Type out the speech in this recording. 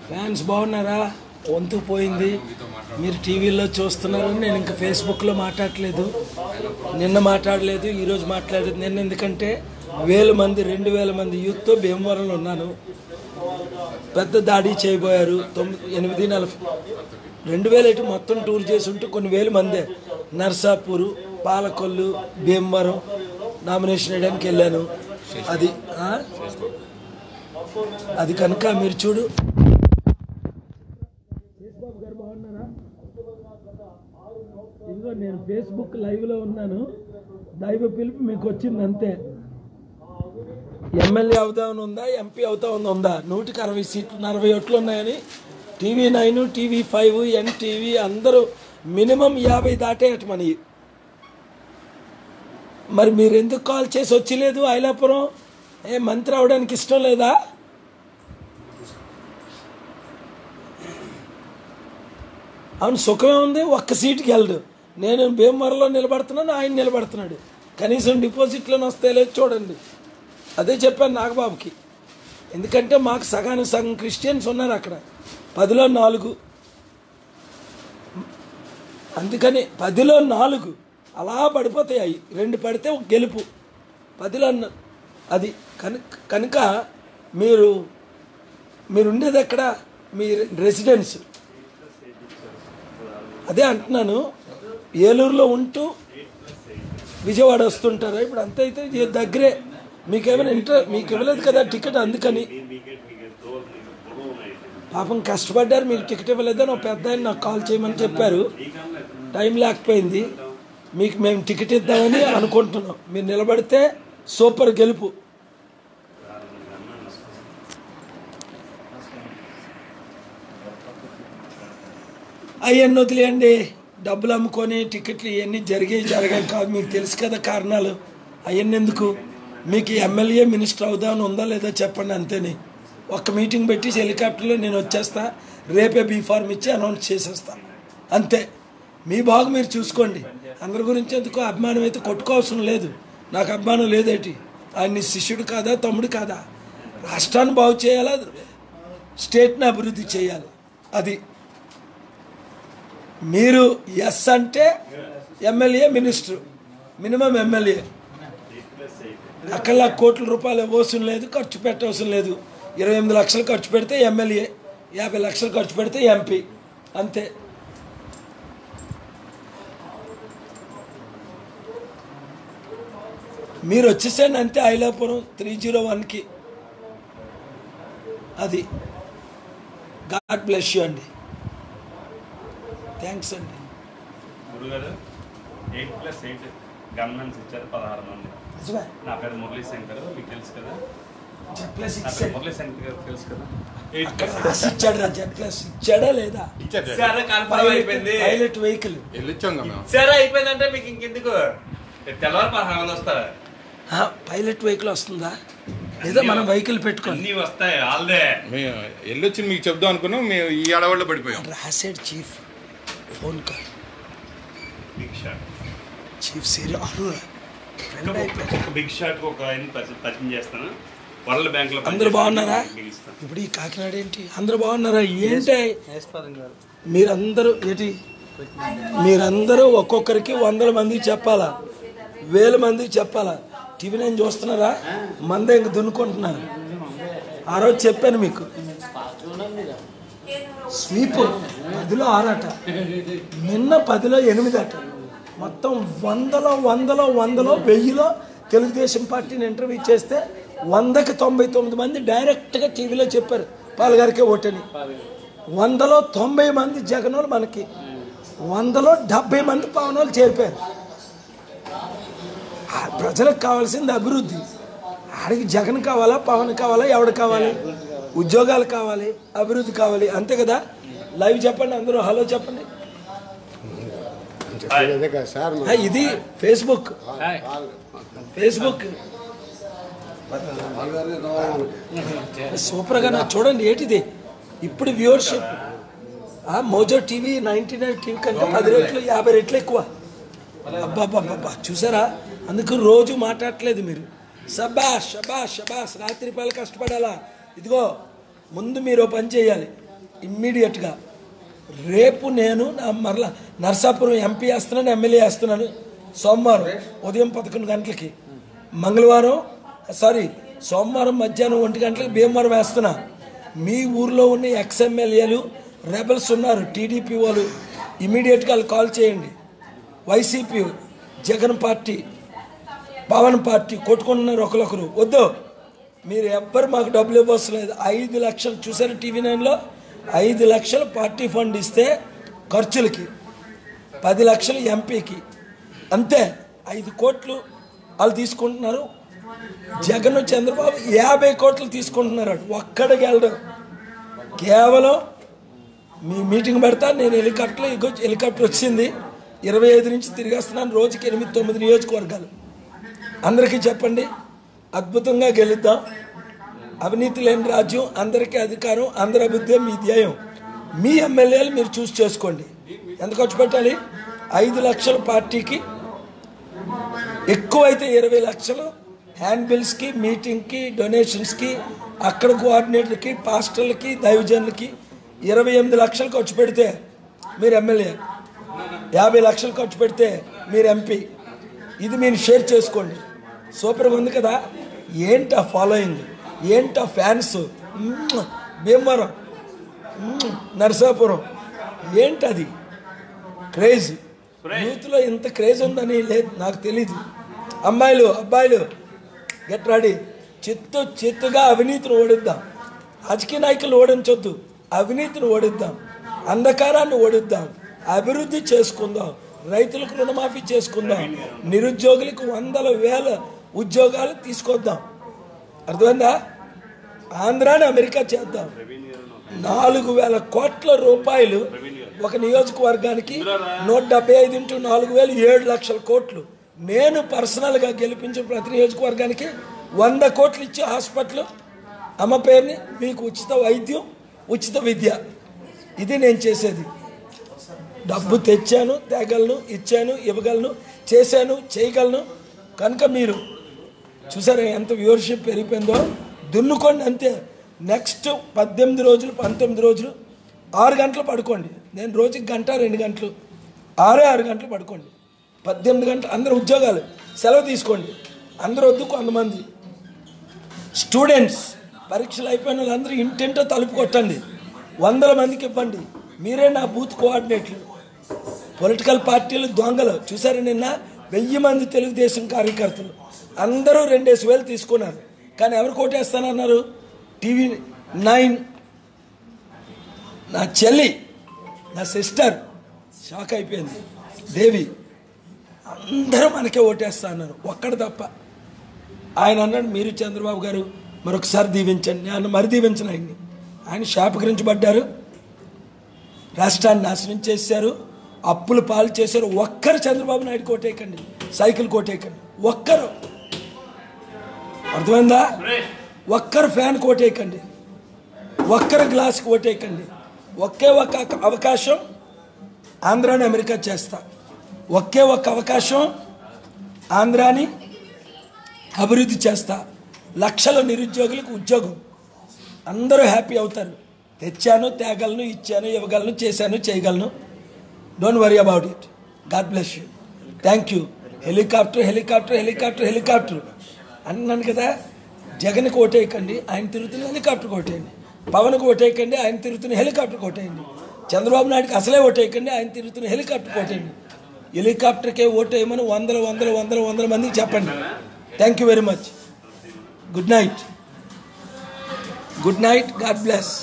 Fans బాగున్నారా? వంతు పోయింది. మీరు టీవీలో చూస్తున్నారు. నేను ఇంకా ఫేస్బుక్లో మాట్లాడలేదు, నిన్న మాట్లాడలేదు, ఈరోజు మాట్లాడలేదు. నిన్న ఎందుకంటే 1000 మంది 2000 మంది యూత్తో భీమవరంలో ఉన్నాను. పెద్ద దాడి చేయబోయారు. 8:40 2000 మొత్తం టూర్ చేసి ఉంటే కొన్ని వేల మందే. నర్సాపూరు, పాలకొల్లు, భీమవరం నామినేషన్ వేయడానికి వెళ్ళాను. అది కనుక మీరు చూడు. ఇదిగో నేను ఫేస్బుక్ లైవ్లో ఉన్నాను. దైవ పిలుపు మీకు వచ్చింది అంతే. ఎమ్మెల్యే అవుదామని ఉందా, ఎంపీ అవుతామని ఉందా? 160 సీట్లు 40 ఓట్లు ఉన్నాయని TV9, TV5, NTV అందరూ మినిమం 50 దాటేయట మనకి. మరి మీరు ఎందుకు కాల్ చేసి వచ్చలేదు? ఐలాపురం మంత్రి అవడానికి ఇష్టం లేదా? అవును, సుఖమే ఉంది. ఒక్క సీటుకి వెళ్ళడు. నేను భీమవరంలో నిలబడుతున్నాను, ఆయన నిలబడుతున్నాడు. కనీసం డిపాజిట్లను వస్తే లేదు చూడండి. అదే చెప్పాను నాగబాబుకి. ఎందుకంటే మాకు సగానికి సగం క్రిస్టియన్స్ ఉన్నారు అక్కడ. 10లో 4. అందుకని 10లో 4 అలా పడిపోతాయి. అవి 2 పడితే ఒక గెలుపు. 10లో అది కనుక మీరు ఉండేది ఎక్కడ? మీ రెసిడెన్స్. అదే అంటున్నాను. ఏలూరులో ఉంటూ విజయవాడ వస్తుంటారు. ఇప్పుడు అంత అయితే దగ్గరే. మీకేమైనా మీకు ఇవ్వలేదు కదా టికెట్, అందుకని పాపం కష్టపడ్డారు. మీకు టికెట్ ఇవ్వలేదని ఒక పెద్ద ఆయన నాకు కాల్ చేయమని చెప్పారు. టైం లేకపోయింది. మీకు మేము టికెట్ ఇద్దామని అనుకుంటున్నాం. మీరు నిలబడితే సూపర్ గెలుపు. అవన్నీ వదిలేయండి. డబ్బులు అమ్ముకొని టికెట్లు ఇవన్నీ జరగాయి కాదు. మీకు తెలుసు కదా కారణాలు. అవన్నీ ఎందుకు? మీకు ఎమ్మెల్యే మినిస్టర్ అవుదామని ఉందా లేదా చెప్పండి. అంతేని ఒక్క మీటింగ్ పెట్టి హెలికాప్టర్లో నేను వచ్చేస్తా, రేపే బీఫార్మ్ ఇచ్చి అనౌన్స్ చేసేస్తా. అంతే. మీ బాగు మీరు చూసుకోండి. అందరి గురించి ఎందుకు అభిమానం అయితే కొట్టుకోవాల్సిన లేదు. నాకు అభిమానం లేదేటి? ఆయన శిష్యుడు కాదా, తమ్ముడు కాదా? రాష్ట్రాన్ని బాగు చేయాలా, స్టేట్ని అభివృద్ధి చేయాలి. అది మీరు ఎస్ అంటే ఎమ్మెల్యే మినిస్టర్, మినిమం ఎమ్మెల్యే. అక్కడ కోట్ల రూపాయలు అవసరం లేదు, ఖర్చు పెట్టవసరం లేదు. 28 లక్షలు ఖర్చు పెడితే ఎమ్మెల్యే, 50 లక్షలు ఖర్చు పెడితే ఎంపీ. అంతే. మీరు వచ్చేసాను అంతే. ఐలాపురం 301కి. అది. గాడ్ బ్లెస్ యూ అండి. థ్యాంక్స్ అండి. గురుగారు 8+8 గవర్నమెంట్స్ ఇచ్చారు 16 మంది. నా పేరు మురళీ శంకర్, మీకు తెలుసు కదా. మురళీ శంకర్ గారు తెలుసు కదా. ఇచ్చాడా లేదా? పైలట్ వెహికల్ అయిపోయిందంటే మీకు ఇంకెందుకు తెల్లవారు 16 మంది వస్తారా? పైలట్ వెహికల్ వస్తుందా లేదా? మనం వెహికల్ పెట్టుకోండి. అన్ని వస్తాయి. వాళ్ళదే వెళ్ళొచ్చి మీకు చెప్దాం అనుకున్నాం. మేము ఈ అడవాళ్ళు పడిపోయాం. రాసాడు chief phone call. Chief big shot ఒక పరిచయం చేస్తాను. వరల్డ్ బ్యాంక్ లో అందరూ బాగున్నారా? ఇప్పుడు ఈ కాకినాడ ఏంటి? అందరూ బాగున్నారా? ఏంటి మీరందరూ ఒక్కొక్కరికి 100 మందికి చెప్పాలా, 1000 మందికి చెప్పాలా? TV9 చూస్తున్నారా? మందే ఇంక దున్నుకుంటున్నారు. ఆ రోజు చెప్పాను మీకు. స్వీప్ 10లో 6 అట, నిన్న 10లో 8 అట. మొత్తం 100లో 1000లో తెలుగుదేశం పార్టీని ఇంటర్వ్యూ చేస్తే 100కి 99 మంది డైరెక్ట్గా టీవీలో చెప్పారు పాల్గారికే ఓటని. 100లో 90 మంది జగనోళ్ళు మనకి, 100లో 70 మంది పవనోళ్ళు చేరిపోయారు. ప్రజలకు కావాల్సింది అభివృద్ధి. ఆడికి జగన్ కావాలా, పవన్ కావాలా, ఎవడు కావాలి? ఉద్యోగాలు కావాలి, అభివృద్ధి కావాలి. అంతే కదా. లైవ్ చెప్పండి అందరూ. హలో చెప్పండి. ఇది ఫేస్బుక్. సూపర్గా నాకు చూడండి. ఏంటిది ఇప్పుడు వ్యూవర్షిప్? మోజో టీవీ 99 టీవీ కంటే 10 రెట్లు 50 రెట్లు ఎక్కువ. అబ్బాబ్బాబ్బా చూసారా? అందుకు రోజు మాట్లాడట్లేదు మీరు. శబాష్ శబాష్ శబాష్. రాత్రి పాలు కష్టపడాలా. ఇదిగో ముందు మీరు పని చేయాలి ఇమ్మీడియట్గా. రేపు నేను మరలా నర్సాపురం ఎంపీ వేస్తున్నాను, ఎమ్మెల్యే వేస్తున్నాను. సోమవారం ఉదయం 11 గంటలకి, సోమవారం మధ్యాహ్నం 1 గంటలకి భీమవరం వేస్తున్నా. మీ ఊర్లో ఉన్న ఎక్స్ఎమ్మెల్యేలు రెబల్స్ ఉన్నారు, టీడీపీ వాళ్ళు, ఇమీడియట్గా వాళ్ళు కాల్ చేయండి. YCP, Jagan party, Pawan party కొట్టుకుంటున్నారు ఒకరొకరు. వద్దు, మీరు ఎవ్వరు మాకు డబ్బులు ఇవ్వలేదు. 5 లక్షలు చూసారు టీవీ 9లో, 5 లక్షలు పార్టీ ఫండ్ ఇస్తే ఖర్చులకి, 10 లక్షలు ఎంపీకి, అంతే. 5 కోట్లు వాళ్ళు తీసుకుంటున్నారు. జగన్ చంద్రబాబు 50 కోట్లు తీసుకుంటున్నారు. ఒక్కడికి వెళ్ళడం. కేవలం మీ మీటింగ్ పెడతా, నేను హెలికాప్టర్ వచ్చింది 25 నుంచి తిరిగేస్తున్నాను. రోజుకి 8-9 నియోజకవర్గాలు. అందరికీ చెప్పండి, అద్భుతంగా గెలుద్దాం. అవినీతి లేని రాజ్యం, అందరికీ అధికారం, అందరి అభివృద్ధి మీ ధ్యేయం. మీ ఎమ్మెల్యేలు మీరు చూస్ చేసుకోండి. ఎంత ఖర్చు పెట్టాలి? 5 లక్షల పార్టీకి, ఎక్కువైతే 20 లక్షలు హ్యాండ్ బిల్స్కి, మీటింగ్కి, డొనేషన్స్కి, అక్కడ కోఆర్డినేటర్కి, పాస్టర్లకి, దైవజనులకి 28 లక్షలు ఖర్చు పెడితే మీరు ఎమ్మెల్యే, 50 లక్షలు ఖర్చు పెడితే మీరు ఎంపీ. ఇది మీరు షేర్ చేసుకోండి. సూపర్గా ఉంది కదా. ఏంటా ఫాలోయింగ్, ఏంటా ఫ్యాన్స్. భీమవరం, నరసాపురం, ఏంటది క్రేజ్. యూత్లో ఇంత క్రేజ్ ఉందని లేదు, నాకు తెలీదు. అమ్మాయిలు, అబ్బాయిలు, గెట్ రెడీ. చిత్తుగా అవినీతిని ఓడిద్దాం. రాజకీయ నాయకులు ఓడించొద్దు, అవినీతిని ఓడిద్దాం, అంధకారాన్ని ఓడిద్దాం, అభివృద్ధి చేసుకుందాం, రైతులకు రుణమాఫీ చేసుకుందాం, నిరుద్యోగులకు 100,000 ఉద్యోగాలు తీసుకొద్దాం. అర్థమైందా? ఆంధ్రాని అమెరికా చేద్దాం. 4,000 కోట్ల రూపాయలు ఒక నియోజకవర్గానికి, 175 into 4,000 7 లక్షల కోట్లు. నేను పర్సనల్గా గెలిపించిన ప్రతి నియోజకవర్గానికి 100 కోట్లు ఇచ్చి హాస్పిటల్, అమ్మ పేరుని, మీకు ఉచిత వైద్యం, ఉచిత విద్య. ఇది నేను చేసేది. డబ్బు తెచ్చాను, తేగలను, ఇచ్చాను, ఇవ్వగలను, చేశాను, చేయగలను. కనుక మీరు చూసారా ఎంత వ్యూవర్షిప్ పెరిగిపోయిందో. దున్నుకోండి అంతే. నెక్స్ట్ 18 రోజులు, 19 రోజులు 6 గంటలు పడుకోండి. నేను రోజుకి 1-2 గంటలు, 6 గంటలు పడుకోండి. 18 గంటలు అందరూ ఉద్యోగాలు, సెలవు తీసుకోండి. అందరూ వద్దు, కొంతమంది స్టూడెంట్స్ పరీక్షలు అయిపోయిన వాళ్ళందరూ ఇంటింటో తలుపు కొట్టండి. 100 మందికి ఇవ్వండి. మీరే నా బూత్ కోఆర్డినేటర్లు. పొలిటికల్ పార్టీలు దొంగలు. చూసారు నిన్న 1000 మంది తెలుగుదేశం కార్యకర్తలు అందరూ 2,000 తీసుకున్నారు. కానీ ఎవరు కోటేస్తానన్నారు? టీవీ 9 నా చెల్లి, నా సిస్టర్ షాక్ అయిపోయింది. దేవి, అందరూ మనకే ఓటేస్తా అన్నారు, ఒక్కడు తప్ప. ఆయన అన్నాడు, మీరు చంద్రబాబు గారు మరొకసారి దీవించండి. నేను మరి దీవించిన ఆయన్ని. ఆయన శాపగ్రహించబడ్డారు, రాష్ట్రాన్ని నాశనం చేశారు, అప్పులు పాలు చేశారు. ఒక్కరు చంద్రబాబు నాయుడు కోటేయకండి, సైకిల్ కోటేయకండి. ఒక్కరు, అర్థమైందా? ఒక్కరు ఫ్యాన్ కోటేయకండి, ఒక్కరు గ్లాస్ కోటేయకండి. ఒకే ఒక్క అవకాశం ఆంధ్రాని అమెరికా చేస్తా. ఒకే ఒక్క అవకాశం ఆంధ్రాని అభివృద్ధి చేస్తా. లక్షల నిరుద్యోగులకు ఉద్యోగం, అందరూ హ్యాపీ అవుతారు. తెచ్చాను, తేగలను, ఇచ్చాను, ఇవ్వగలను, చేశాను, చేయగలను. Don't worry about it. God bless you. Thank you. Helicopter helicopter helicopter helicopter అన్నాను కదా. జగన్కి ఓటేయకండి, ఆయన తిరుగుతున్న హెలికాప్టర్ ఓటేయండి. పవన్కి ఓటేయకండి, ఆయన తిరుగుతున్న హెలికాప్టర్ ఓటేయండి. చంద్రబాబు నాయుడుకి అసలే ఓటేయకండి, ఆయన తిరుగుతున్న హెలికాప్టర్ ఓటేయండి. హెలికాప్టర్కే ఓటేయమని 100 మందికి చెప్పండి. Thank you very much. Good night. Good night. God bless.